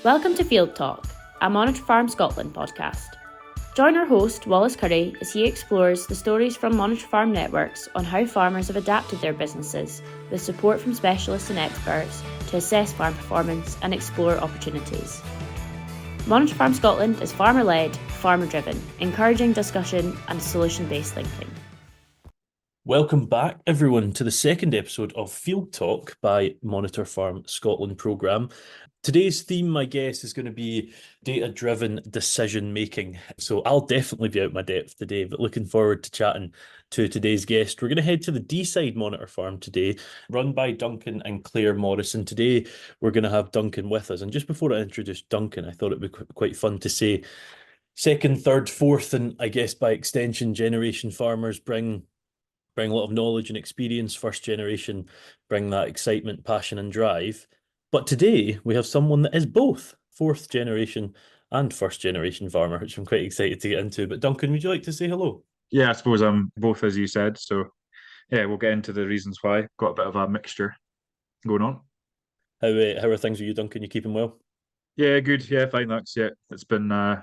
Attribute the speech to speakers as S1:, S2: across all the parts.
S1: Welcome to Field Talk, a Monitor Farm Scotland podcast. Join our host, Wallace Curry, as he explores the stories from Monitor Farm networks on how farmers have adapted their businesses with support from specialists and experts to assess farm performance and explore opportunities. Monitor Farm Scotland is farmer-led, farmer-driven, encouraging discussion and solution-based thinking.
S2: Welcome back, everyone, to the second episode of Field Talk by Monitor Farm Scotland programme. Today's theme, my guess, is going to be data-driven decision-making. So I'll definitely be out my depth today, but looking forward to chatting to today's guest. We're going to head to the Deeside Monitor Farm today, run by Duncan and Claire Morrison. Today, we're going to have Duncan with us. And just before I introduce Duncan, I thought it would be quite fun to say second, third, fourth, and I guess by extension, generation farmers bring a lot of knowledge and experience. First generation bring that excitement, passion and drive. But today we have someone that is both fourth generation and first generation farmer, which I'm quite excited to get into. But Duncan, would you like to say hello?
S3: Yeah, I suppose I'm both, as you said. So yeah, we'll get into the reasons why. Got a bit of a mixture going on.
S2: How are things with you, Duncan? You keeping well?
S3: Yeah, good. Yeah, fine. Thanks. Yeah, it's been a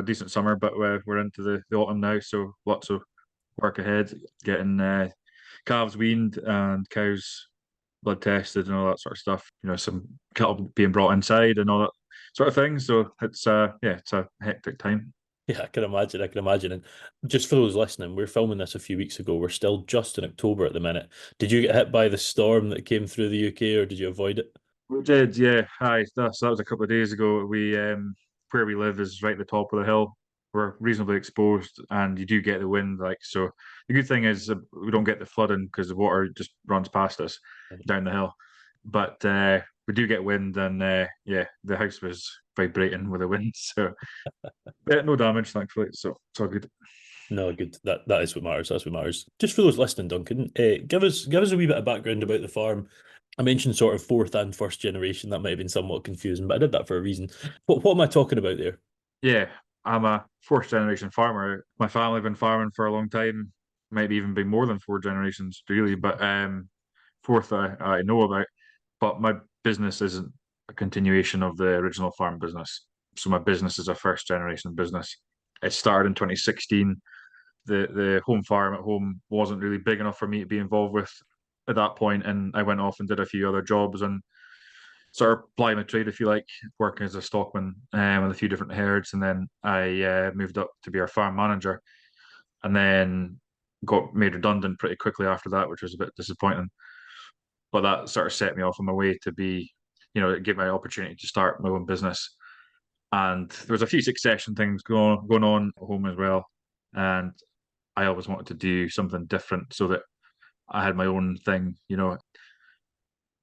S3: decent summer, but we're into the autumn now, so lots of work ahead. Getting calves weaned and cows blood tested and all that sort of stuff. You know, some cattle being brought inside and all that sort of thing. So it's it's a hectic time.
S2: Yeah, I can imagine. And just for those listening, we're filming this a few weeks ago. We're still just in October at the minute. Did you get hit by the storm that came through the UK, or did you avoid it?
S3: We did, yeah. Hi, that was a couple of days ago. We where we live is right at the top of the hill. We're reasonably exposed, and you do get the wind. Like so, the good thing is we don't get the flooding because the water just runs past us down the hill. But we do get wind, and yeah, the house was vibrating with the wind. So yeah, no damage, thankfully. So it's all good.
S2: No, good. That is what matters. That's what matters. Just for those listening, Duncan, give us a wee bit of background about the farm. I mentioned sort of fourth and first generation. That might have been somewhat confusing, but I did that for a reason. What am I talking about there?
S3: Yeah, I'm a fourth generation farmer. My family have been farming for a long time, maybe even been more than four generations, really. But fourth, I know about. But my business isn't a continuation of the original farm business. So my business is a first generation business. It started in 2016. The home farm at home wasn't really big enough for me to be involved with at that point, and I went off and did a few other jobs and sort of ply my trade, if you like, working as a stockman with a few different herds, and then I moved up to be our farm manager, and then got made redundant pretty quickly after that, which was a bit disappointing. But that sort of set me off on my way to be, you know, give me an opportunity to start my own business. And there was a few succession things going on at home as well, and I always wanted to do something different so that I had my own thing, you know.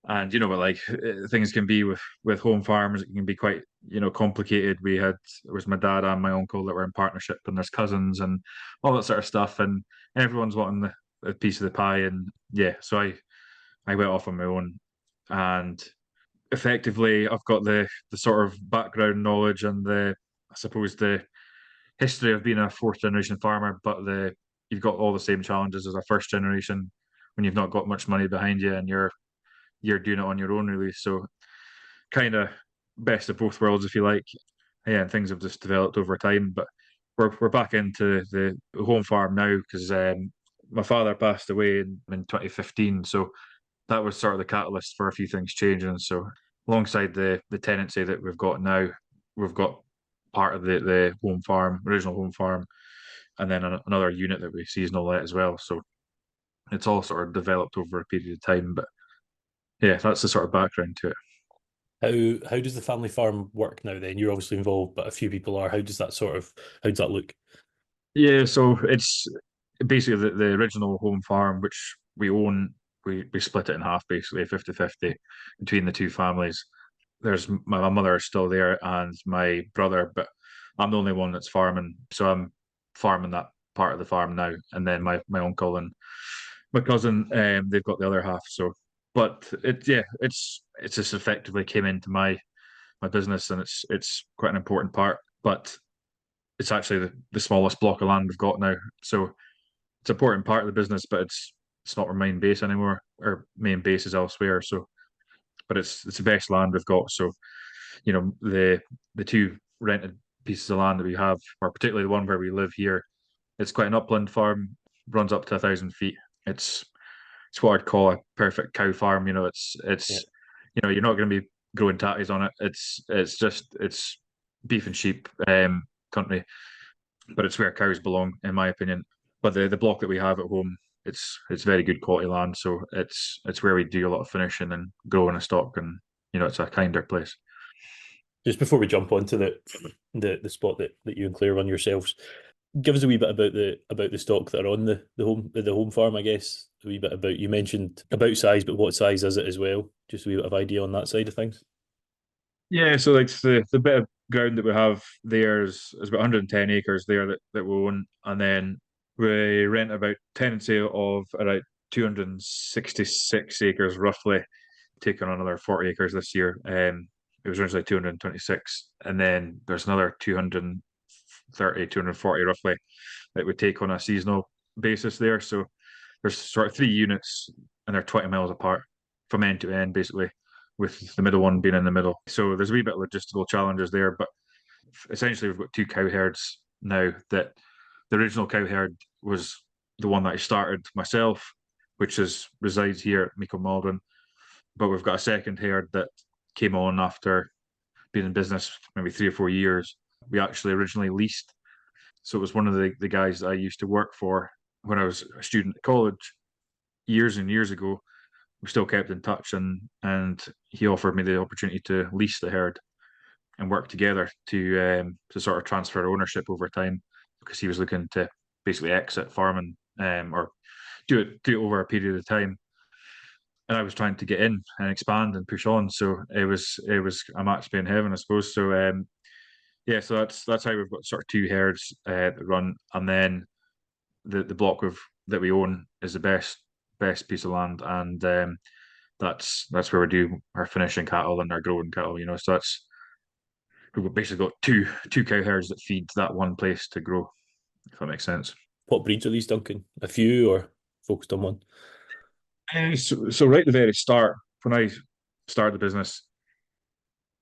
S3: And you know what, like things can be with home farms, it can be quite, you know, complicated. It was my dad and my uncle that were in partnership, and there's cousins and all that sort of stuff, and everyone's wanting a piece of the pie. And yeah, so I went off on my own, and effectively I've got the sort of background knowledge and I suppose the history of being a fourth generation farmer, but you've got all the same challenges as a first generation when you've not got much money behind you and you're doing it on your own, really. So kind of best of both worlds, if you like. Yeah, and things have just developed over time. But we're back into the home farm now because my father passed away in 2015. So that was sort of the catalyst for a few things changing. So alongside the tenancy that we've got now, we've got part of the home farm, original home farm, and then another unit that we seasonal let as well. So it's all sort of developed over a period of time. But yeah, that's the sort of background to it.
S2: How does the family farm work now then? You're obviously involved, but a few people are. How does that look?
S3: Yeah, so it's basically the original home farm, which we own. We split it in half, basically 50-50 between the two families. There's my mother is still there and my brother, but I'm the only one that's farming. So I'm farming that part of the farm now. And then my uncle and my cousin, they've got the other half. So, but it's just effectively came into my business, and it's quite an important part. But it's actually the smallest block of land we've got now. So it's an important part of the business, but it's not our main base anymore. Our main base is elsewhere. So, but it's the best land we've got. So the two rented pieces of land that we have, or particularly the one where we live here, it's quite an upland farm, runs up to 1,000 feet. It's it's what I'd call a perfect cow farm.
S2: Yeah.
S3: You're not going to be growing tatties on it. It's beef and sheep country, but it's where cows belong, in my opinion. But the block that we have at home, it's very good quality land, so it's where we do a lot of finishing and growing a stock, and it's a kinder place.
S2: Just before we jump onto the spot that you and Claire run yourselves, give us a wee bit about the stock that are on the home farm, I guess. A wee bit about, you mentioned about size, but what size is it as well? Just a wee bit of idea on that side of things.
S3: Yeah, so like the bit of ground that we have there is about 110 acres there that we own, and then we rent about tenancy of about 266 acres roughly, taking on another 40 acres this year. It was originally 226, and then there's another 230, 240 roughly that we take on a seasonal basis there. So there's sort of three units, and they're 20 miles apart from end to end, basically, with the middle one being in the middle. So there's a wee bit of logistical challenges there, but essentially we've got two cow herds now. That the original cow herd was the one that I started myself, which resides here at Meikle Maldron. But we've got a second herd that came on after being in business maybe 3 or 4 years. We actually originally leased. So it was one of the guys that I used to work for when I was a student at college years and years ago. We still kept in touch, and he offered me the opportunity to lease the herd and work together to sort of transfer ownership over time, because he was looking to basically exit farming, or do it over a period of time. And I was trying to get in and expand and push on. So it was a match made in heaven, I suppose. So yeah, so that's how we've got sort of two herds that run, and then the block that we own is the best piece of land, and that's where we do our finishing cattle and our growing cattle. So we've basically got two cow herds that feed that one place to grow, if that makes sense.
S2: What breeds are these, Duncan? A few, or focused on one?
S3: So right at the very start, when I started the business,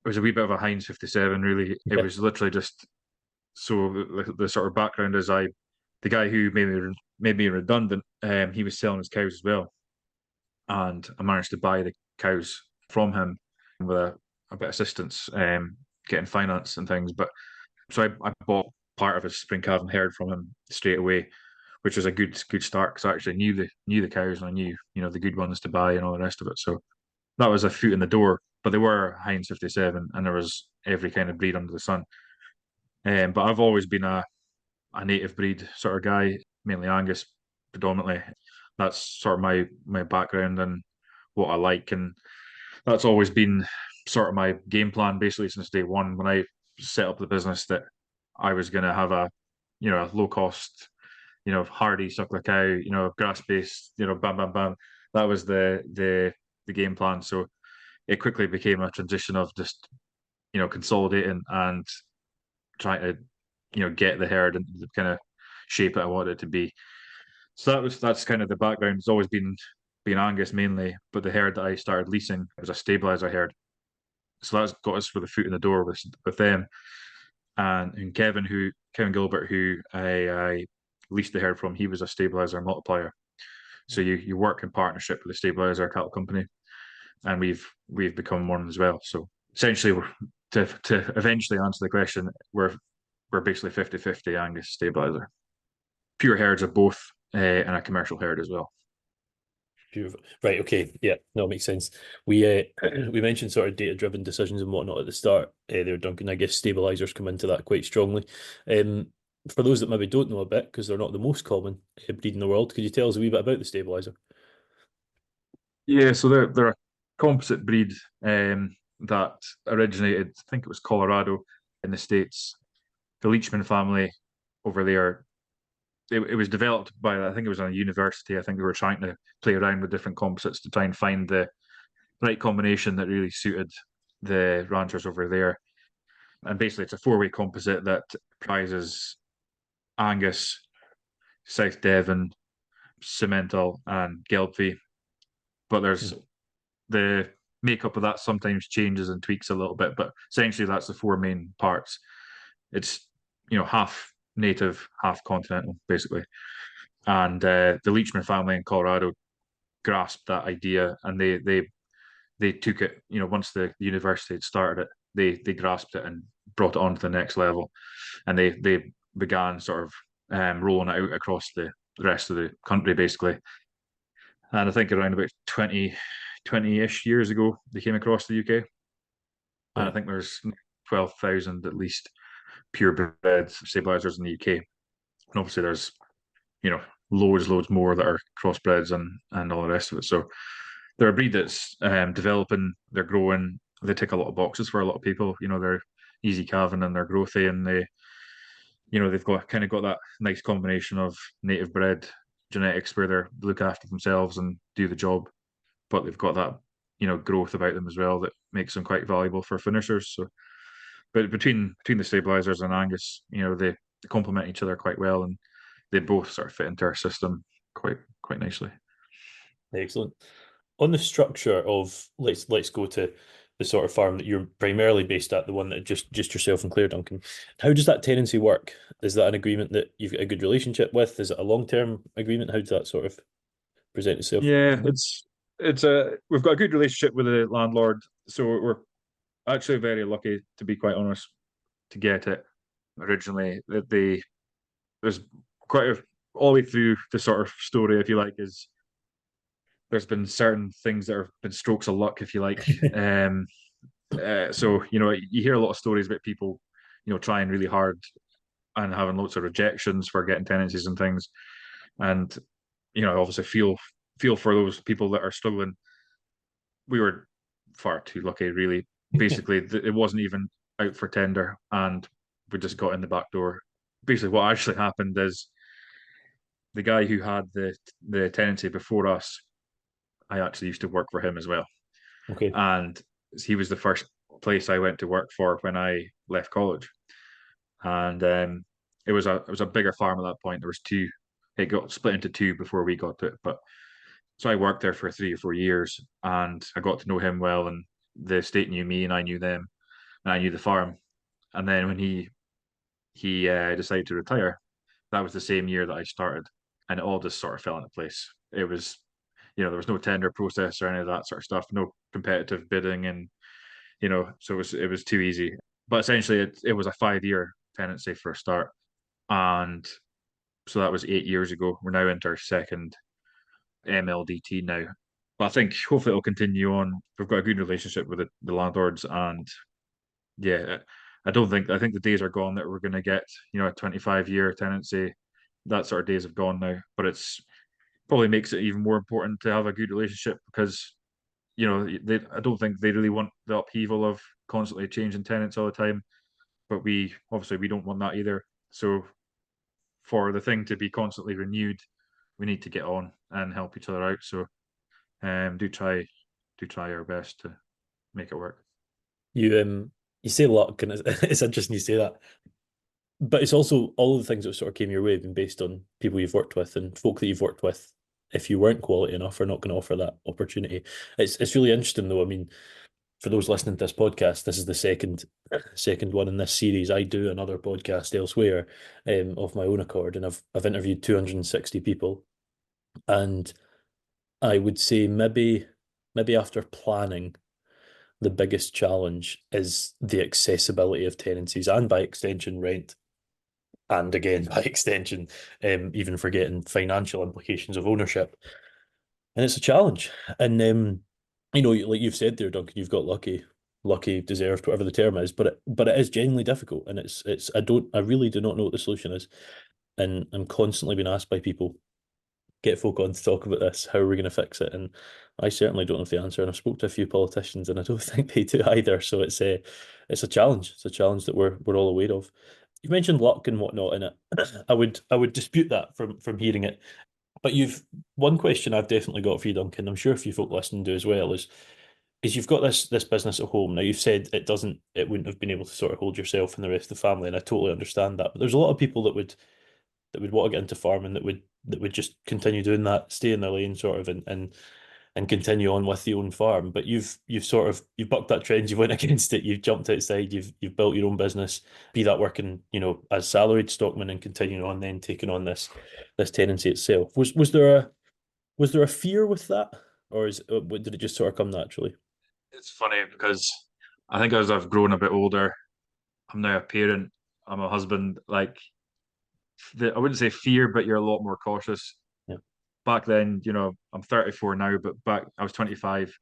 S3: it was a wee bit of a Heinz 57, really. It
S2: Yeah.
S3: was literally just, so the sort of background is, the guy who made me redundant, he was selling his cows as well, and I managed to buy the cows from him with a bit of assistance, getting finance and things. But so I bought part of his spring calving herd from him straight away, which was a good start, because I actually knew the cows, and I knew the good ones to buy and all the rest of it. So that was a foot in the door. But they were Heinz 57, and there was every kind of breed under the sun. But I've always been a native breed sort of guy, mainly Angus predominantly. That's sort of my background and what I like, and that's always been sort of my game plan basically since day one when I set up the business, that I was going to have a low cost, hardy suckler cow, grass based, bam bam bam. That was the game plan. So it quickly became a transition of just consolidating and trying to get the herd and the kind of shape that I wanted it to be. So that's kind of the background. It's always been Angus mainly, but the herd that I started leasing was a stabilizer herd. So that's got us with a foot in the door with them. And Kevin Gilbert, who I leased the herd from, he was a stabilizer multiplier. So you work in partnership with the stabilizer cattle company, and we've become one as well. So essentially, to eventually answer the question, we're basically 50-50 Angus stabilizer. Pure herds of both, and a commercial herd as well.
S2: Beautiful. Right. Okay. Yeah. No, it makes sense. We we mentioned sort of data-driven decisions and whatnot at the start. There, Duncan. I guess stabilizers come into that quite strongly. For those that maybe don't know a bit, because they're not the most common breed in the world, could you tell us a wee bit about the stabilizer?
S3: Yeah, so they're a composite breed that originated, I think it was Colorado in the States. The Leachman family over there, it was developed by, I think it was a university. I think they were trying to play around with different composites to try and find the right combination that really suited the ranchers over there. And basically, it's a four-way composite that prizes Angus, South Devon, Simmental, and Gelbvieh. But there's the makeup of that sometimes changes and tweaks a little bit, but essentially that's the four main parts. It's half native, half continental, basically. And the Leachman family in Colorado grasped that idea, and they took it. Once the university had started it, they grasped it and brought it on to the next level, and they began sort of rolling it out across the rest of the country, basically. And I think around about 20-ish years ago, they came across the UK. And I think there's 12,000 at least purebred stabilizers in the UK. And obviously there's, loads more that are crossbreds and all the rest of it. So they're a breed that's developing, they're growing, they tick a lot of boxes for a lot of people. They're easy calving and they're growthy, and they've got that nice combination of native bred genetics where they look after themselves and do the job, but they've got that growth about them as well that makes them quite valuable for finishers. So, but between the stabilizers and Angus, they complement each other quite well, and they both sort of fit into our system quite nicely.
S2: Excellent. On the structure of let's go to the sort of farm that you're primarily based at, the one that just yourself and Claire, Duncan. How does that tenancy work? Is that an agreement that you've got a good relationship with? Is it a long-term agreement? How does that sort of present itself?
S3: Yeah, we've got a good relationship with the landlord, so we're actually very lucky, to be quite honest, to get it originally. There's quite all the way through the sort of story, if you like, is there's been certain things that have been strokes of luck, if you like. So you hear a lot of stories about people, trying really hard and having lots of rejections for getting tenancies and things, and obviously feel for those people that are struggling. We were far too lucky, really. Basically, it wasn't even out for tender, and we just got in the back door. Basically, what actually happened is the guy who had the tenancy before us, I actually used to work for him as well.
S2: Okay.
S3: And he was the first place I went to work for when I left college. And it was a bigger farm at that point. There was two. It got split into two before we got to it. But so I worked there for 3 or 4 years, and I got to know him well, and the estate knew me, and I knew them, and I knew the farm. And then when he decided to retire, that was the same year that I started, and it all just sort of fell into place. It was, there was no tender process or any of that sort of stuff, no competitive bidding, and so it was too easy. But essentially, it was a 5-year tenancy for a start, and so that was 8 years ago. We're now into our second MLDT now. But I think hopefully it'll continue on. We've got a good relationship with the landlords, and yeah, I think the days are gone that we're going to get a 25-year tenancy. That sort of days have gone now. But it's probably makes it even more important to have a good relationship, because I don't think they really want the upheaval of constantly changing tenants all the time. But we don't want that either. So for the thing to be constantly renewed, we need to get on and help each other out. So do try our best to make it work.
S2: You say luck, and it's interesting you say that, but it's also all of the things that sort of came your way have been based on people you've worked with and folk that you've worked with. If you weren't quality enough, are not going to offer that opportunity. It's really interesting though. I mean, for those listening to this podcast, this is the second one in this series. I do another podcast elsewhere of my own accord, and I've interviewed 260 people, and I would say maybe after planning, the biggest challenge is the accessibility of tenancies, and by extension rent, and again by extension even forgetting financial implications of ownership. And it's a challenge. And like you've said there, Duncan, you've got lucky, deserved, whatever the term is, but it is genuinely difficult, and I really do not know what the solution is. And I'm constantly being asked by people, get folk on to talk about this, how are we going to fix it? And I certainly don't have the answer, and I've spoke to a few politicians, and I don't think they do either. So it's a challenge. It's a challenge that we're all aware of. You mentioned luck and whatnot in it. I would dispute that from hearing it. But one question I've definitely got for you, Duncan, I'm sure a few folk listening do as well, is you've got this business at home. Now you've said it wouldn't have been able to sort of hold yourself and the rest of the family, and I totally understand that. But there's a lot of people that would want to get into farming that would just continue doing that, stay in their lane sort of, and and continue on with the own farm. But you've bucked that trend, you went against it, you've jumped outside, you've built your own business, be that working, as salaried stockman and continuing on then taking on this tenancy itself. Was there a fear with that, or did it just sort of come naturally?
S3: It's funny because I think as I've grown a bit older, I'm now a parent, I'm a husband. Like, I wouldn't say fear, but you're a lot more cautious.
S2: Yeah.
S3: Back then, I'm 34 now, but back I was 25.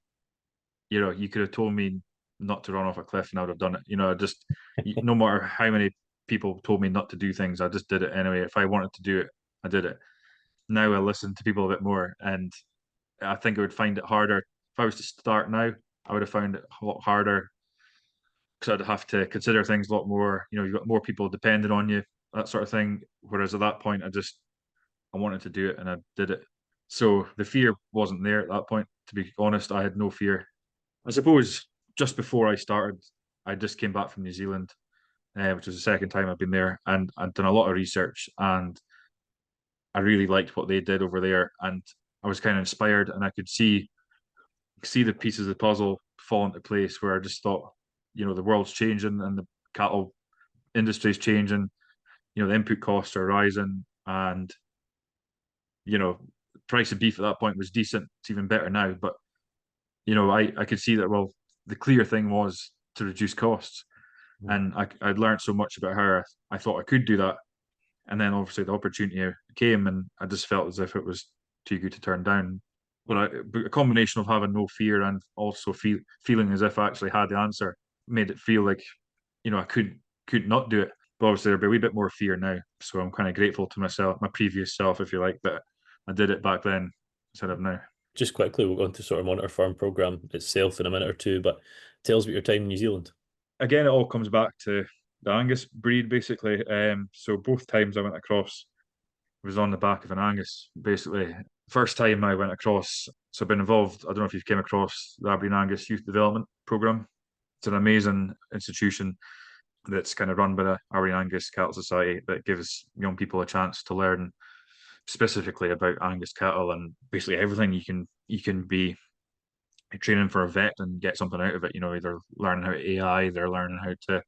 S3: You could have told me not to run off a cliff and I would have done it. No matter how many people told me not to do things, I just did it anyway. If I wanted to do it, I did it. Now I listen to people a bit more, and I think I would find it harder. If I was to start now, I would have found it a lot harder because I'd have to consider things a lot more. You've got more people depending on you, that sort of thing. Whereas at that point, I wanted to do it and I did it. So the fear wasn't there at that point. To be honest, I had no fear. I suppose just before I started, I just came back from New Zealand, which is the second time I've been there, and I'd done a lot of research, and I really liked what they did over there, and I was kind of inspired, and I could see the pieces of the puzzle fall into place where I just thought, the world's changing and the cattle industry's changing, the input costs are rising, and price of beef at that point was decent. It's even better now, but I could see that, well, the clear thing was to reduce costs. And I'd learned so much about how I thought I could do that. And then obviously the opportunity came, and I just felt as if it was too good to turn down. But a combination of having no fear and also feeling as if I actually had the answer made it feel like, I could not do it. But obviously there'd be a wee bit more fear now. So I'm kind of grateful to myself, my previous self, if you like, that I did it back then instead of now.
S2: Just quickly, we'll go on to sort of Monitor Farm program itself in a minute or two, but tell us about your time in New Zealand.
S3: Again, it all comes back to the Angus breed, basically. So both times I went across was on the back of an Angus, basically. First time I went across, so I've been involved. I don't know if you've came across the Aberdeen Angus Youth Development Programme. It's an amazing institution that's kind of run by the Aberdeen Angus Cattle Society that gives young people a chance to learn specifically about Angus cattle and basically everything you can be training for a vet and get something out of it. Either learning how to AI, they're learning how to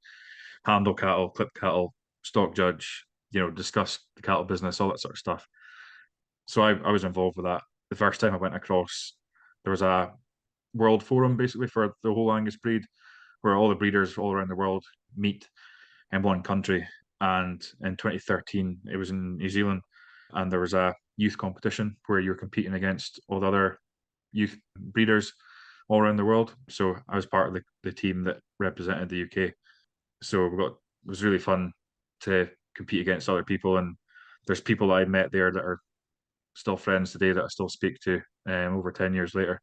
S3: handle cattle, clip cattle, stock judge, discuss the cattle business, all that sort of stuff. So I was involved with that. The first time I went across, there was a world forum basically for the whole Angus breed, where all the breeders all around the world meet in one country. And in 2013, it was in New Zealand, and there was a youth competition where you were competing against all the other youth breeders all around the world. So I was part of the team that represented the UK. So it was really fun to compete against other people, and there's people that I met there that are still friends today that I still speak to over 10 years later.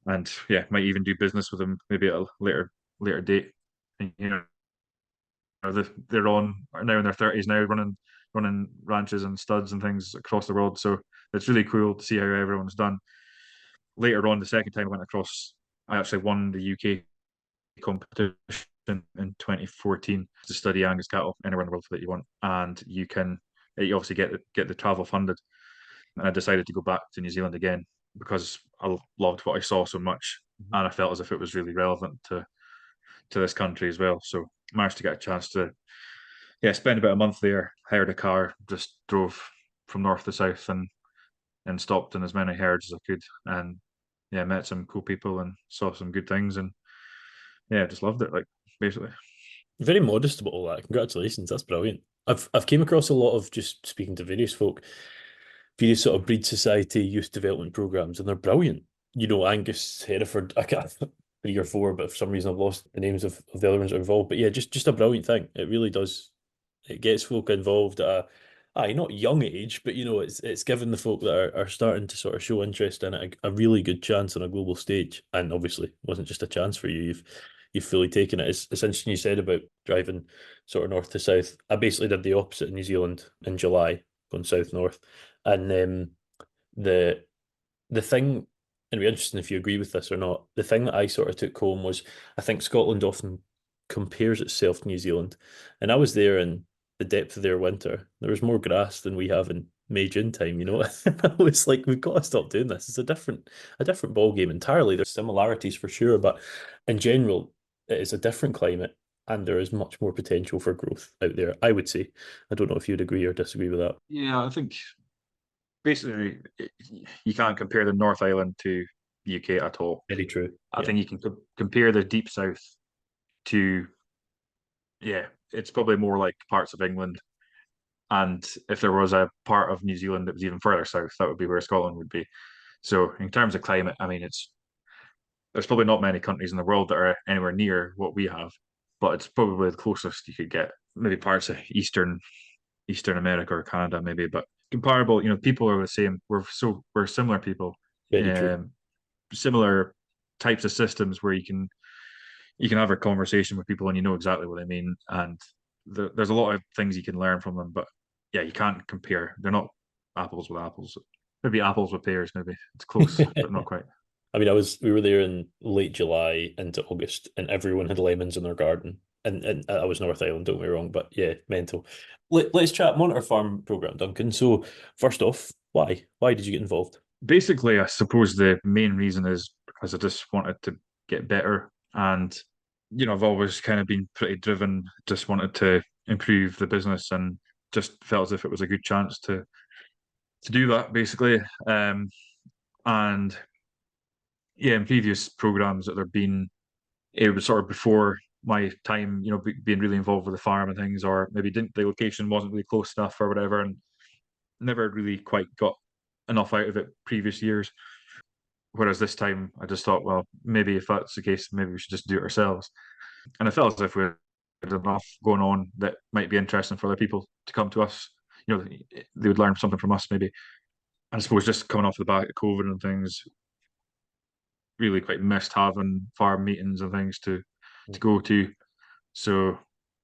S3: And yeah, might even do business with them maybe at a later date. And, they're now in their 30s now, running ranches and studs and things across the world. So it's really cool to see how everyone's done. Later on, the second time I went across, I actually won the UK competition in 2014 to study Angus cattle anywhere in the world that you want, and you obviously get the travel funded. And I decided to go back to New Zealand again because I loved what I saw so much, and I felt as if it was really relevant to this country as well. So I managed to get a chance to spend about a month there, hired a car, just drove from north to south and stopped in as many herds as I could, and met some cool people and saw some good things, and just loved it, like, basically.
S2: Very modest about all that. Congratulations, that's brilliant. I've came across a lot of, just speaking to various folk, various sort of breed society youth development programs, and they're brilliant. Angus, Hereford, I can't 3 or 4, but for some reason I've lost the names of the other ones that are involved. But yeah, just a brilliant thing. It really does. It gets folk involved at not young age, but it's given the folk that are starting to sort of show interest in it a really good chance on a global stage. And obviously, it wasn't just a chance for you. You've fully taken it. It's interesting you said about driving sort of north to south. I basically did the opposite in New Zealand in July, going south north, and the thing, and it'd be interesting if you agree with this or not. The thing that I sort of took home was, I think Scotland often compares itself to New Zealand, and I was there in the depth of their winter. There was more grass than we have in May, June time, I was like, we've got to stop doing this. It's a different ball game entirely. There's similarities for sure, but in general, it is a different climate and there is much more potential for growth out there, I would say. I don't know if you'd agree or disagree with that.
S3: Yeah, I think basically you can't compare the North Island to the UK at all.
S2: Very true.
S3: I
S2: Yeah.
S3: think you can compare the Deep South to, yeah, it's probably more like parts of England. And if there was a part of New Zealand that was even further south, that would be where Scotland would be. So in terms of climate, I mean, there's probably not many countries in the world that are anywhere near what we have, but it's probably the closest you could get. Maybe parts of Eastern America or Canada, maybe, but comparable. People are the same. We're similar people,
S2: Very true.
S3: um, similar types of systems where you can have a conversation with people and you know exactly what they mean, and there's a lot of things you can learn from them. But yeah, you can't compare. They're not apples with apples. Maybe apples with pears. Maybe it's close, but not quite.
S2: I mean, we were there in late July into August, and everyone had lemons in their garden. And I was North Island, don't get me wrong, but yeah, mental. Let's chat Monitor Farm program, Duncan. So, first off, why? Why did you get involved?
S3: Basically, I suppose the main reason is because I just wanted to get better, and I've always kind of been pretty driven. Just wanted to improve the business, and just felt as if it was a good chance to do that, basically. And yeah, in previous programs that there've been, it was sort of before my time, being really involved with the farm and things, or maybe didn't the location wasn't really close enough or whatever, and never really quite got enough out of it previous years. Whereas this time, I just thought, well, maybe if that's the case, maybe we should just do it ourselves. And I felt as if we had enough going on that might be interesting for other people to come to us. They would learn something from us, maybe. And I suppose just coming off the back of COVID and things, really quite missed having farm meetings and things to go to. So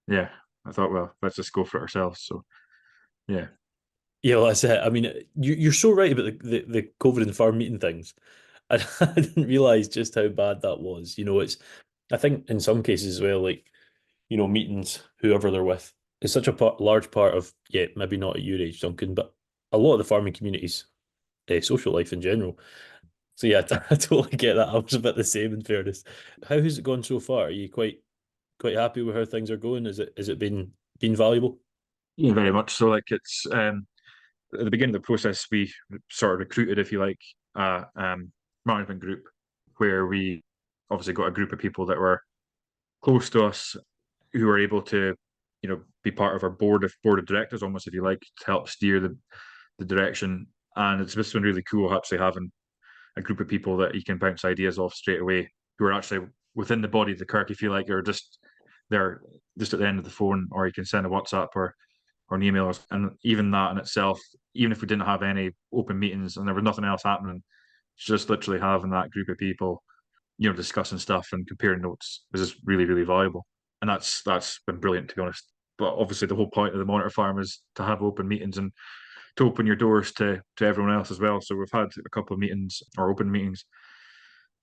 S3: yeah, I thought, well, let's just go for it ourselves. So yeah.
S2: Yeah, well, that's it. I mean, you're so right about the COVID and farm meeting things. I didn't realize just how bad that was. I think in some cases as well, like, meetings, whoever they're with, is such a large part of, yeah, maybe not at your age, Duncan, but a lot of the farming community's social life in general. So yeah, I totally get that. I was a bit the same in fairness. How has it gone so far? Are you quite happy with how things are going? Is it been valuable?
S3: Yeah, very much so. Like it's at the beginning of the process, we sort of recruited, if you like, a management group where we obviously got a group of people that were close to us who were able to, be part of our board of directors, almost if you like, to help steer the direction. And it's just been really cool actually having a group of people that you can bounce ideas off straight away, who are actually within the body of the kirk, if you like, or just they're just at the end of the phone, or you can send a WhatsApp or an email, and even that in itself, even if we didn't have any open meetings and there was nothing else happening, just literally having that group of people, discussing stuff and comparing notes is just really, really valuable. And that's been brilliant, to be honest. But obviously, the whole point of the monitor farm is to have open meetings and to open your doors to everyone else as well. So we've had a couple of meetings or open meetings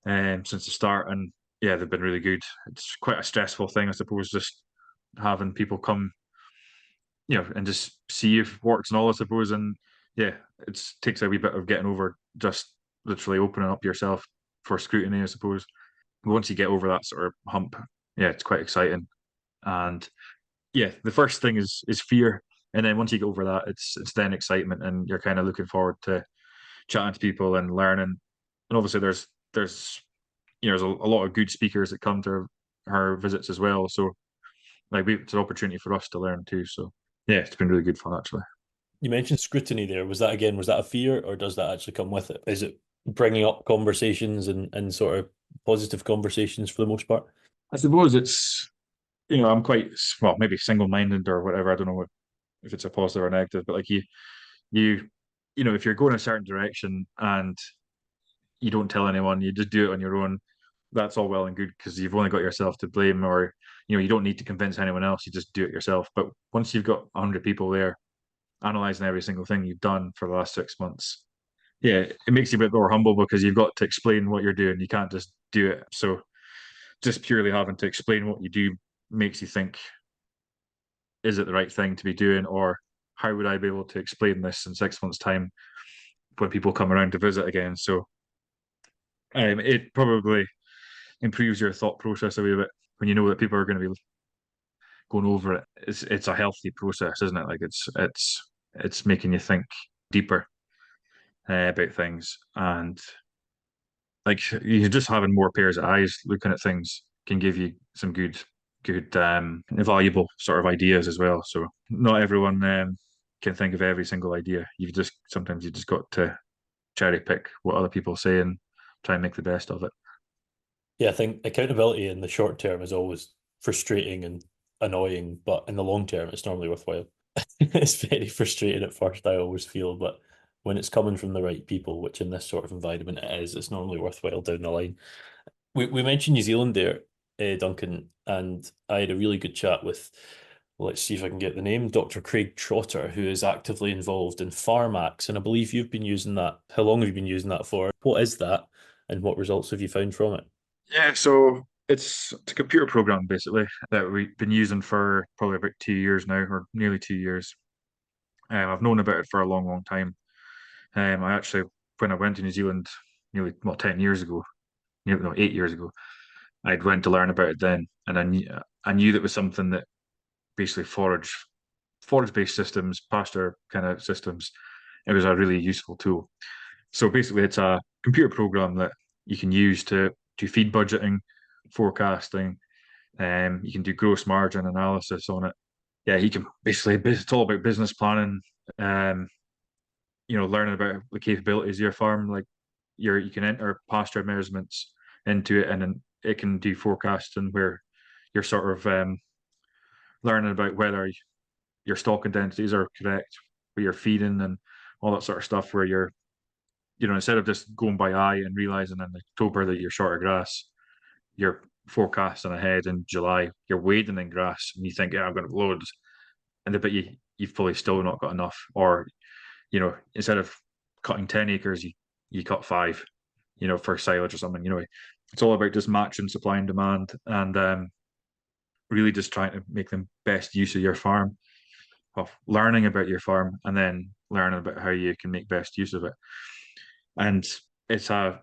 S3: since the start, and yeah, they've been really good. It's quite a stressful thing, I suppose, just having people come, and just see if it works and all, I suppose. And yeah, it takes a wee bit of getting over just literally opening up yourself for scrutiny, I suppose. Once you get over that sort of hump, yeah, it's quite exciting. And yeah, the first thing is fear, and then once you get over that, it's then excitement, and you're kind of looking forward to chatting to people and learning. And obviously, there's there's a lot of good speakers that come to our visits as well. So like it's an opportunity for us to learn too. So yeah, it's been really good fun actually.
S2: You mentioned scrutiny there. Was that a fear or does that actually come with it? Is it bringing up conversations and sort of positive conversations for the most part?
S3: I suppose it's I'm quite, well, maybe single-minded or whatever. I don't know if it's a positive or negative, but like you if you're going a certain direction and you don't tell anyone, you just do it on your own. That's all well and good because you've only got yourself to blame, or you don't need to convince anyone else. You just do it yourself. But once you've got 100 people there analyzing every single thing you've done for the last 6 months, yeah, it makes you a bit more humble because you've got to explain what you're doing. You can't just do it. So just purely having to explain what you do makes you think, is it the right thing to be doing, or how would I be able to explain this in 6 months' time when people come around to visit again? So it probably improves your thought process a wee bit when you know that people are going to be going over it. It's a healthy process, isn't it? Like it's making you think deeper about things, and like you just having more pairs of eyes looking at things can give you some good valuable sort of ideas as well. So not everyone can think of every single idea. Sometimes you just got to cherry pick what other people say and try and make the best of it.
S2: Yeah, I think accountability in the short term is always frustrating and annoying, but in the long term, it's normally worthwhile. It's very frustrating at first, I always feel, but when it's coming from the right people, which in this sort of environment it is, it's normally worthwhile down the line. We mentioned New Zealand there, Duncan, and I had a really good chat with, let's see if I can get the name, Dr. Craig Trotter, who is actively involved in Pharmax, and I believe you've been using that. How long have you been using that for? What is that, and what results have you found from it?
S3: Yeah, so it's a computer program basically that we've been using for probably about 2 years now, or nearly 2 years. I've known about it for a long, long time. I actually, when I went to New Zealand nearly, well, 10 years ago, no, 8 years ago, I'd went to learn about it then, and I knew that was something that basically forage-based systems, pasture kind of systems. It was a really useful tool. So basically, it's a computer program that you can use to do feed budgeting, forecasting. You can do gross margin analysis on it. Yeah, you can basically, it's all about business planning. Um, learning about the capabilities of your farm. Like you can enter pasture measurements into it, and then it can do forecasting where you're sort of learning about whether your stock densities are correct, where you're feeding, and all that sort of stuff. Where instead of just going by eye and realizing in October that you're short of grass, you're forecasting ahead in July. You're wading in grass, and you think, yeah, I'm going to have loads, but you've probably still not got enough, or instead of cutting 10 acres, you cut 5, for silage or something. It's all about just matching supply and demand, and really just trying to make the best use of your farm, of learning about your farm, and then learning about how you can make best use of it. And it's a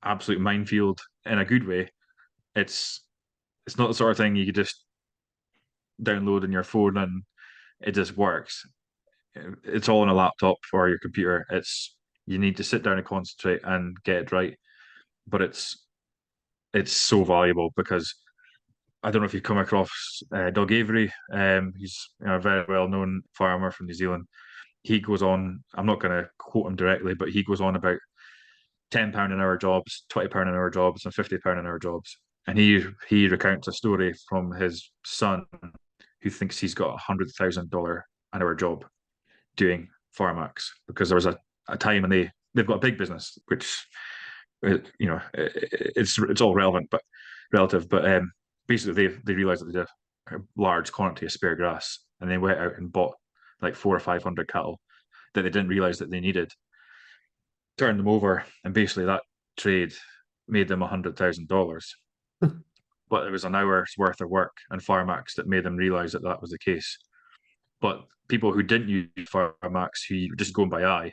S3: absolute minefield in a good way. It's not the sort of thing you could just download on your phone and it just works. It's all on a laptop or your computer. You need to sit down and concentrate and get it right. But it's so valuable because I don't know if you've come across Doug Avery. He's a very well-known farmer from New Zealand. He goes on. I'm not going to quote him directly, but he goes on about £10 an hour jobs, £20 an hour jobs, and £50 an hour jobs. And he recounts a story from his son who thinks he's got $100,000 an hour job doing Pharmax because there was a time and they've got a big business, which it's all relevant but relative. But basically they realized that they did a large quantity of spare grass, and they went out and bought like 400 or 500 cattle that they didn't realize that they needed, turned them over, and basically that trade made them $100,000. But it was an hour's worth of work and Pharmax that made them realize that was the case. But people who didn't use Pharmax, who were just going by eye,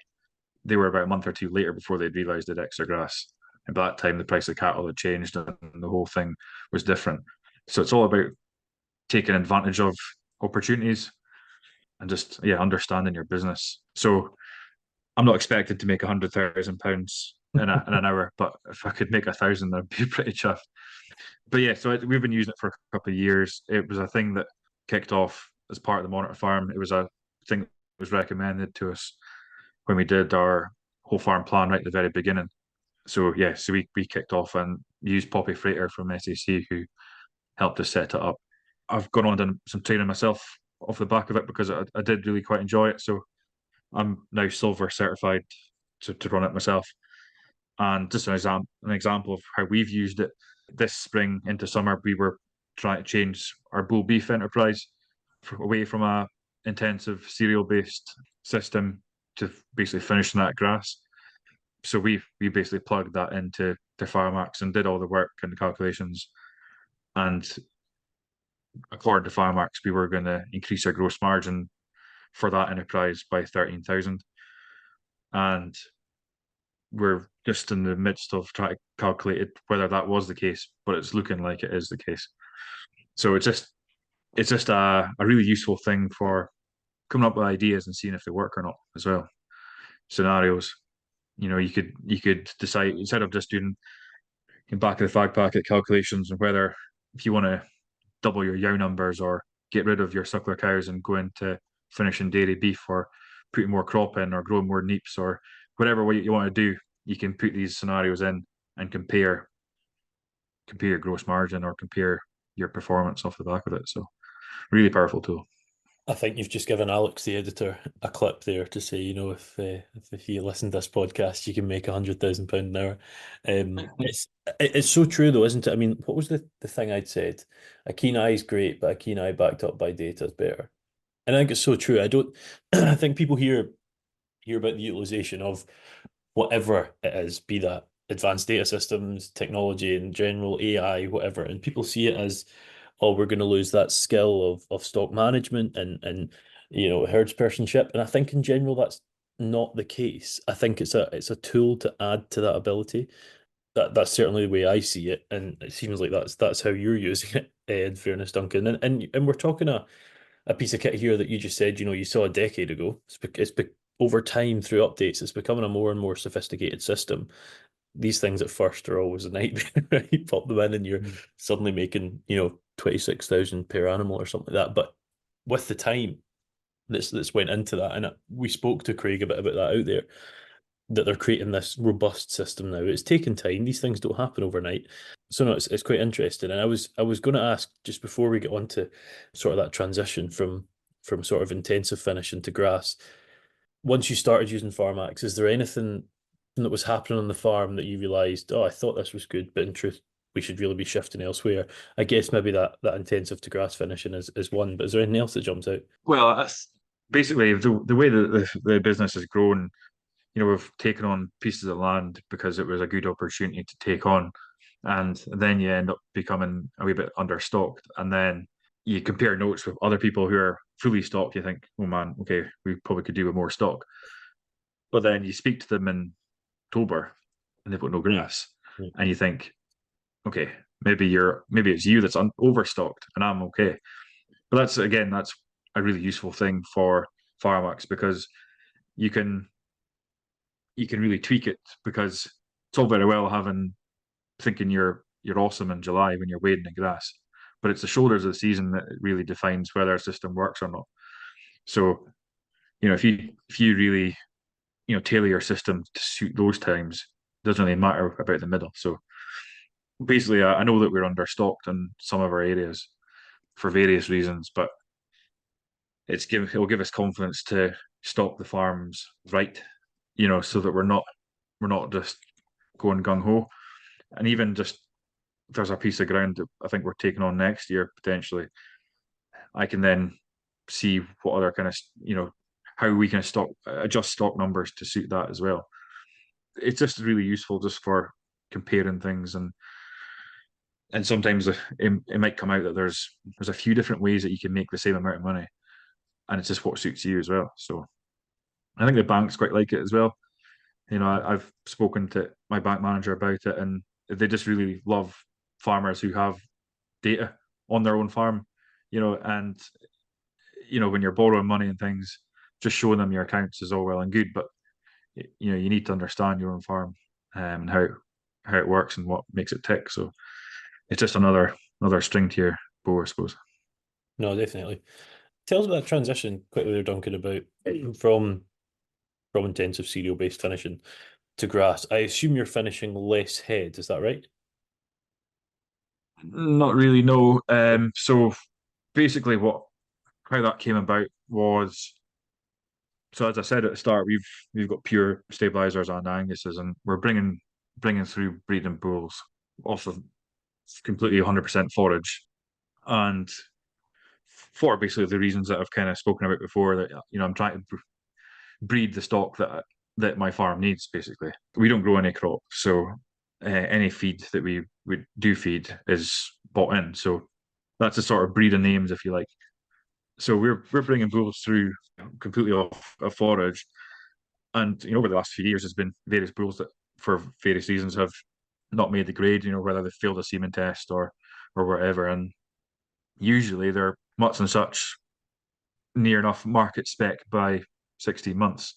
S3: they were about a month or two later before they'd realised they had extra grass. And by that time, the price of cattle had changed and the whole thing was different. So it's all about taking advantage of opportunities and just, understanding your business. So I'm not expected to make £100,000 in an hour, but if I could make 1,000, I'd be pretty chuffed. But yeah, so we've been using it for a couple of years. It was a thing that kicked off as part of the Monitor Farm. It was a thing that was recommended to us when we did our whole farm plan right at the very beginning. So yeah, so we kicked off and used Poppy Freighter from SAC, who helped us set it up. I've gone on and done some training myself off the back of it because I did really quite enjoy it. So I'm now silver certified to run it myself. And just an example of how we've used it this spring into summer, we were trying to change our bull beef enterprise away from a intensive cereal based system to basically finishing that grass. So we basically plugged that into Pharmax and did all the work and the calculations. And according to Pharmax, we were going to increase our gross margin for that enterprise by 13,000. And we're just in the midst of trying to calculate whether that was the case, but it's looking like it is the case. So it's just a really useful thing for coming up with ideas and seeing if they work or not as well. Scenarios. You could decide, instead of just doing in back of the fag packet calculations and whether if you want to double your yow numbers or get rid of your suckler cows and go into finishing dairy beef or putting more crop in or growing more neeps or whatever way you want to do, you can put these scenarios in and compare your gross margin or compare your performance off the back of it. So really powerful tool.
S2: I think you've just given Alex, the editor, a clip there to say, if you listen to this podcast, you can make £100,000 an hour. It's so true though, isn't it? I mean, what was the thing I'd said? A keen eye is great, but a keen eye backed up by data is better. And I think it's so true. I think people hear about the utilization of whatever it is, be that advanced data systems, technology in general, AI, whatever, and people see it as, oh, we're going to lose that skill of stock management and herdspersonship. And I think in general that's not the case. I think it's a tool to add to that ability. That's certainly the way I see it, and it seems like that's how you're using it. In fairness, Duncan, and we're talking a piece of kit here that you just said, you saw a decade ago. Over time through updates, it's becoming a more and more sophisticated system. These things at first are always a nightmare. Right? You pop them in and you're suddenly making 26,000 per animal or something like that. But with the time that's went into that, and we spoke to Craig a bit about that out there, that they're creating this robust system now. It's taken time. These things don't happen overnight. So no, it's quite interesting. And I was going to ask, just before we get on to sort of that transition from sort of intensive finish into grass, once you started using Farmax, is there anything that was happening on the farm that you realised, oh, I thought this was good, but in truth, we should really be shifting elsewhere? I guess maybe that intensive to grass finishing is one, but is there anything else that jumps out?
S3: Well, that's basically the way that the business has grown. We've taken on pieces of land because it was a good opportunity to take on. And then you end up becoming a wee bit understocked. And then you compare notes with other people who are fully stocked. You think, oh man, okay, we probably could do with more stock. But then you speak to them in October and they've got no grass. And you think, okay, maybe it's you that's overstocked and I'm okay. But that's a really useful thing for Farmax because you can really tweak it, because it's all very well thinking you're awesome in July when you're wading in grass, but it's the shoulders of the season that really defines whether a system works or not. So, if you really tailor your system to suit those times, it doesn't really matter about the middle. So basically, I know that we're understocked in some of our areas for various reasons, but it'll give us confidence to stock the farms right, so that we're not just going gung ho. And even just if there's a piece of ground that I think we're taking on next year potentially, I can then see what other kind of how we can adjust stock numbers to suit that as well. It's just really useful just for comparing things, and sometimes it might come out that there's a few different ways that you can make the same amount of money, and it's just what suits you as well. So I think the banks quite like it as well. I've spoken to my bank manager about it, and they just really love farmers who have data on their own farm, and when you're borrowing money and things, just showing them your accounts is all well and good, but you need to understand your own farm and how it works and what makes it tick. So it's just another string to your bow, I suppose.
S2: No, definitely. Tell us about that transition quickly there, Duncan, about from intensive cereal based finishing to grass. I assume you're finishing less heads, is that right?
S3: Not really, no. So basically how that came about was, so as I said at the start, we've got pure stabilizers and Anguses, and we're bringing through breeding bulls off of completely 100% forage, and for basically the reasons that I've kind of spoken about before, that I'm trying to breed the stock that my farm needs. Basically, we don't grow any crop, so any feed that we do feed is bought in. So that's a sort of breeding names, if you like. So we're bringing bulls through completely off of forage, and over the last few years, there's been various bulls that, for various reasons, have not made the grade. Whether they failed a semen test or whatever, and usually they're mutts and such near enough market spec by 16 months,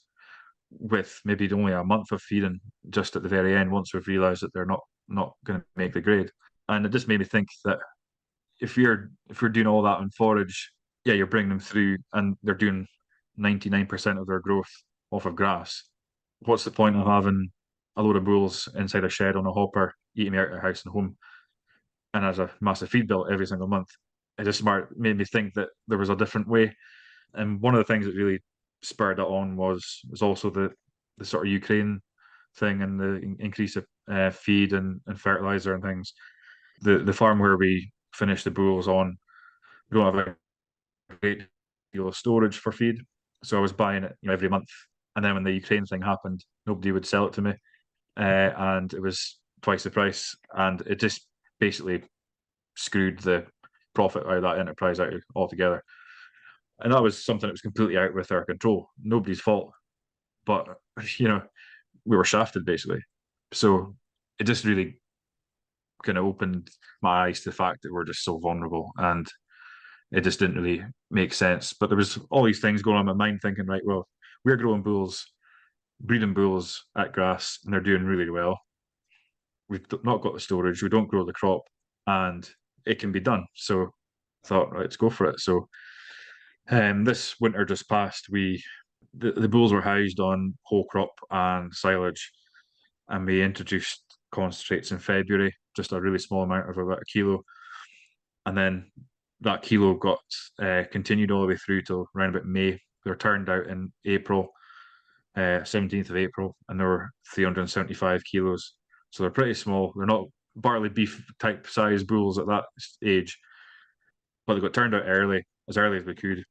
S3: with maybe only a month of feeding just at the very end once we've realised that they're not going to make the grade. And it just made me think that if you're doing all that on forage, yeah, you're bringing them through and they're doing 99% of their growth off of grass. What's the point of having a load of bulls inside a shed on a hopper eating out of their house and home and as a massive feed bill every single month? It just made me think that there was a different way. And one of the things that really spurred that on was also the sort of Ukraine thing and the increase of feed and fertilizer and things. The farm where we finish the bulls on, we don't have a great deal of storage for feed, so I was buying it every month. And then when the Ukraine thing happened, nobody would sell it to me, and it was twice the price, and it just basically screwed the profit out of that enterprise out altogether. And that was something that was completely out with our control. Nobody's fault, but we were shafted basically. So it just really kind of opened my eyes to the fact that we're just so vulnerable, and it just didn't really make sense. But there was all these things going on in my mind, thinking, right, well, we're growing bulls, breeding bulls at grass, and they're doing really well. We've not got the storage, we don't grow the crop, and it can be done. So I thought, right, let's go for it. So this winter just passed, the bulls were housed on whole crop and silage, and we introduced concentrates in February, just a really small amount of about a kilo, and then that kilo got continued all the way through till around about May. They were turned out in April, 17th of April, and they were 375 kilos. So they're pretty small. They're not barley beef type size bulls at that age, but they got turned out as early as we could,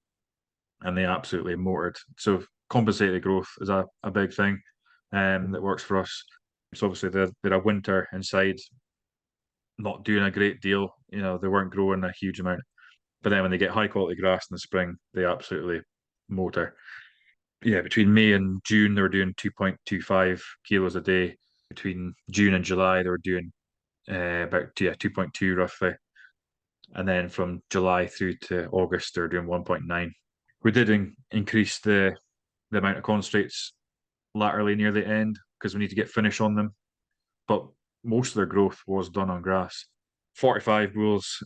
S3: and they absolutely motored. So compensated growth is a big thing that works for us. So obviously they're a winter inside, not doing a great deal. They weren't growing a huge amount. But then when they get high quality grass in the spring, they absolutely motor. Yeah, between May and June, they were doing 2.25 kilos a day. Between June and July, they were doing about 2.2 roughly. And then from July through to August, they were doing 1.9. We did increase the amount of concentrates laterally near the end because we need to get finish on them. But most of their growth was done on grass. 45 bulls,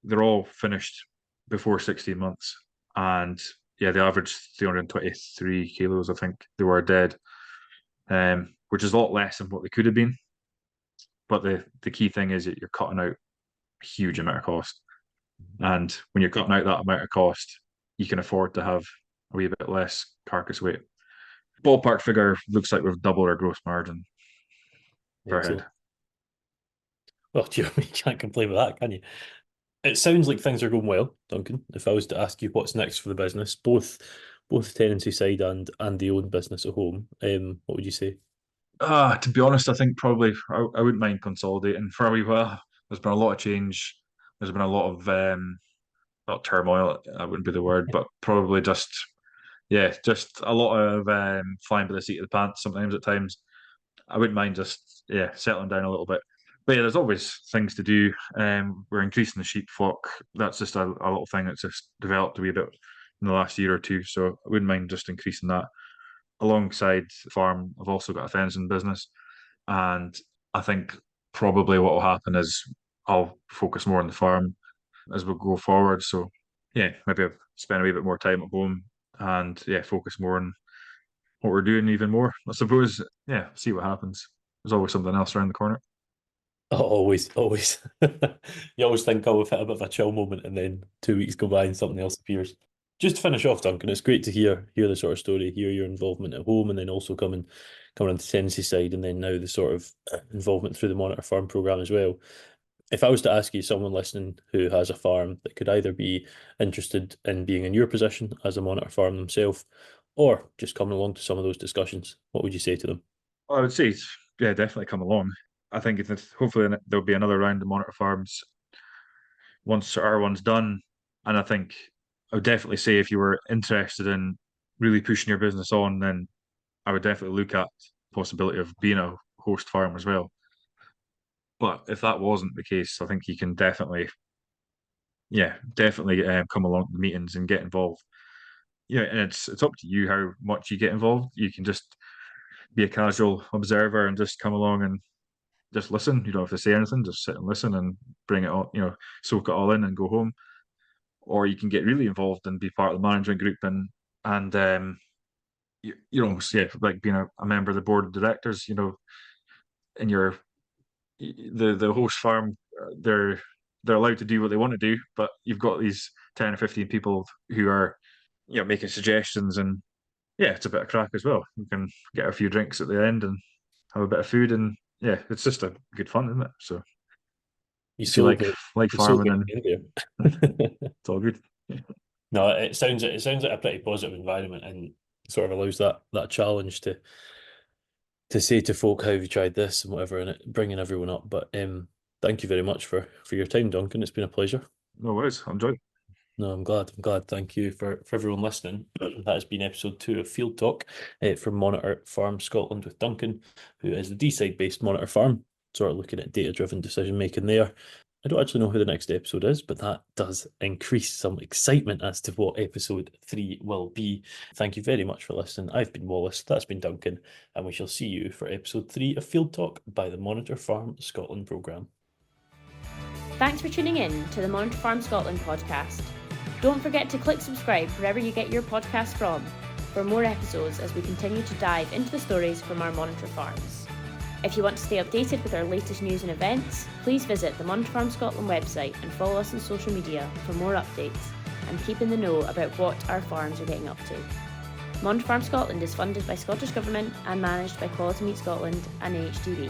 S3: they're all finished before 16 months. And yeah, they averaged 323 kilos, I think they were dead, which is a lot less than what they could have been. But the key thing is that you're cutting out a huge amount of cost. And when you're cutting out that amount of cost, you can afford to have a wee bit less carcass weight. Ballpark figure looks like we've doubled our gross margin per head.
S2: Well, you can't complain with that, can you? It sounds like things are going well, Duncan. If I was to ask you what's next for the business, both the tenancy side and the own business at home, what would you say?
S3: To be honest, I think probably I wouldn't mind consolidating for a wee while. There's been a lot of change. There's been a lot of not turmoil, that wouldn't be the word, but probably just a lot of flying by the seat of the pants sometimes at times. I wouldn't mind just settling down a little bit. But yeah, there's always things to do. We're increasing the sheep flock. That's just a little thing that's just developed a wee bit in the last year or two. So I wouldn't mind just increasing that. Alongside the farm, I've also got a fencing business. And I think probably what will happen is I'll focus more on the farm as we go forward. So yeah, maybe I'll spend a wee bit more time at home and focus more on what we're doing even more. I suppose, see what happens. There's always something else around the corner.
S2: Oh, always, always. You always think, oh, we've hit a bit of a chill moment, and then 2 weeks go by and something else appears. Just to finish off, Duncan, it's great to hear the sort of story, hear your involvement at home, and then also coming on the tenancy side, and then now the sort of involvement through the Monitor Farm program as well. If I was to ask you, someone listening who has a farm that could either be interested in being in your position as a Monitor Farm themselves, or just coming along to some of those discussions, what would you say to them?
S3: I would say, definitely come along. I think hopefully there'll be another round of Monitor Farms once our one's done. And I think I would definitely say if you were interested in really pushing your business on, then I would definitely look at the possibility of being a host farm as well. But if that wasn't the case, I think you can definitely, come along to the meetings and get involved. Yeah, and it's up to you how much you get involved. You can just be a casual observer and just come along and just listen. You don't have to say anything, just sit and listen and bring it all, soak it all in and go home. Or you can get really involved and be part of the management group and almost, like being a member of the board of directors. In the host farm, they're allowed to do what they want to do, but you've got these 10 or 15 people who are making suggestions, and it's a bit of crack as well. You can get a few drinks at the end and have a bit of food, and it's just a good fun, isn't it? So
S2: You
S3: if you
S2: sold
S3: like
S2: you sold
S3: farming,
S2: me in
S3: then
S2: there.
S3: it's all good.
S2: No, it sounds like a pretty positive environment, and sort of allows that challenge to say to folk, how have you tried this and whatever, and bringing everyone up. But thank you very much for your time, Duncan. It's been a pleasure.
S3: No worries, I enjoyed it.
S2: No, I'm glad. Thank you for everyone listening. That has been episode 2 of Field Talk from Monitor Farm Scotland with Duncan, who is the Deeside-based Monitor Farm, sort of looking at data-driven decision making there. I don't actually know who the next episode is, but that does increase some excitement as to what episode 3 will be. Thank you very much for listening. I've been Wallace, that's been Duncan, and we shall see you for episode 3 of Field Talk by the Monitor Farm Scotland programme.
S1: Thanks for tuning in to the Monitor Farm Scotland podcast. Don't forget to click subscribe wherever you get your podcast from for more episodes as we continue to dive into the stories from our Monitor farms. If you want to stay updated with our latest news and events, please visit the Monitor Farm Scotland website and follow us on social media for more updates and keep in the know about what our farms are getting up to. Monitor Farm Scotland is funded by Scottish Government and managed by Quality Meat Scotland and AHDB.